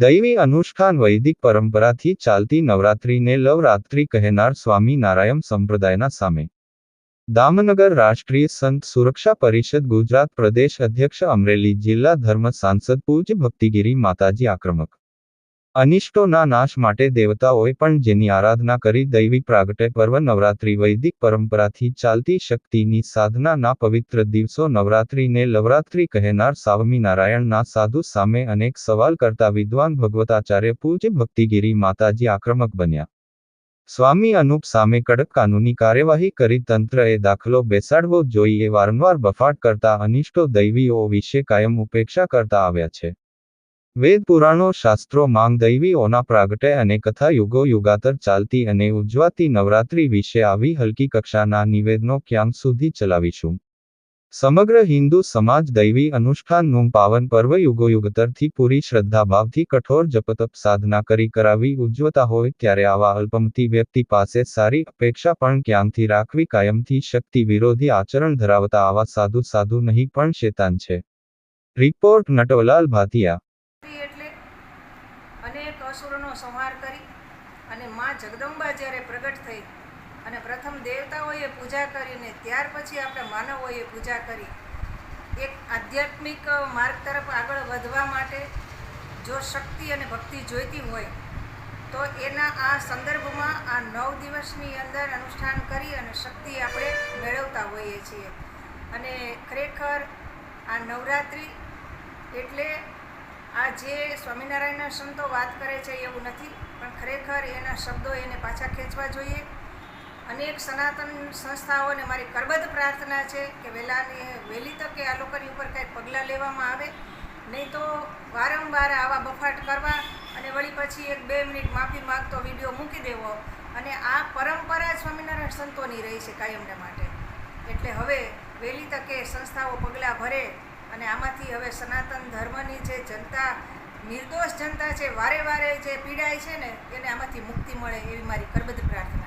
દૈવી અનુષ્ઠાન વૈદિક પરંપરાથી ચાલતી નવરાત્રિને લવરાત્રિ કહેનાર સ્વામિનારાયણ સંપ્રદાયના સામે દામનગર રાષ્ટ્રીય સંત સુરક્ષા પરિષદ ગુજરાત પ્રદેશ અધ્યક્ષ અમરેલી જિલ્લા ધર્મ સાંસદ પૂજ્ય ભક્તિગીરી માતાજી આક્રમક અનિષ્ટોના નાશ માટે દેવતાઓએ પણ જેની આરાધના કરી દૈવી પ્રાગટ્ય પર્વ નવરાત્રિ વૈદિક પરંપરાથી ચાલતી શક્તિની સાધનાના પવિત્ર દિવસો નવરાત્રિને લવરાત્રિ કહેનાર સ્વામિનારાયણના સાધુ સામે અનેક સવાલ કરતા વિદ્વાન ભગવતાચાર્ય પૂજ્ય ભક્તિગીરી માતાજી આક્રમક બન્યા. સ્વામી અનુપ સામે કડક કાનૂની કાર્યવાહી કરી તંત્રએ દાખલો બેસાડવો જોઈએ. વારંવાર બફાટ કરતા અનિષ્ટો દૈવીઓ વિશે કાયમ ઉપેક્ષા કરતા આવ્યા છે. વેદ પુરાણો શાસ્ત્રો માંગ દૈવીઓના પ્રાગટ્ય અને કથા યુગો યુગાતર ચાલતી અને ઉજવાતી નવરાત્રિ વિશે આવી હલકી કક્ષાના નિવેદનો ક્યાં સુધી ચલાવીશું? સમગ્ર હિન્દુ સમાજ દૈવી અનુષ્ઠાનનું પાવન પર્વ યુગોયુગતરથી પૂરી શ્રદ્ધાભાવથી કઠોર જપતપ સાધના કરી કરાવી ઉજવતા હોય ત્યારે આવા અલ્પમતી વ્યક્તિ પાસે સારી અપેક્ષા પણ ક્યાંથી રાખવી? કાયમથી શક્તિ વિરોધી આચરણ ધરાવતા આવા સાધુ નહીં પણ શેતાન છે. રિપોર્ટ નટવલાલ ભાતિયા. એટલે અનેક અસુરોનો સંહાર કરી અને માં જગદંબા જ્યારે પ્રગટ થઈ અને પ્રથમ દેવતાઓએ પૂજા કરીને ત્યાર પછી આપણે માનવોએ પૂજા કરી એક આધ્યાત્મિક માર્ગ તરફ આગળ વધવા માટે જો શક્તિ અને ભક્તિ જોઈતી હોય તો એના આ સંદર્ભમાં આ 9 દિવસની અંદર અનુષ્ઠાન કરી અને શક્તિ આપણે મેળવતા હોઈએ છીએ. અને ખરેખર આ નવરાત્રિ એટલે આ જે સ્વામિનારાયણના સંતો વાત કરે છે એવું નથી, પણ ખરેખર એના શબ્દો એને પાછા ખેંચવા જોઈએ. અનેક સનાતન સંસ્થાઓને મારી કરબદ્ધ પ્રાર્થના છે કે વહેલી તકે આ લોકોની ઉપર કંઈક પગલાં લેવામાં આવે, નહીં તો વારંવાર આવા બફાટ કરવા અને વળી પછી 1-2 મિનિટ માફી માગતો વિડીયો મૂકી દેવો અને આ પરંપરા સ્વામિનારાયણ સંતોની રહી છે કાયમને માટે. એટલે હવે વહેલી તકે સંસ્થાઓ પગલાં ભરે અને આમાંથી હવે સનાતન ધર્મની જે જનતા, નિર્દોષ જનતા છે, વારે વારે જે પીડાય છે ને, એને આમાંથી મુક્તિ મળે એવી મારી કરબદ્ધ પ્રાર્થના.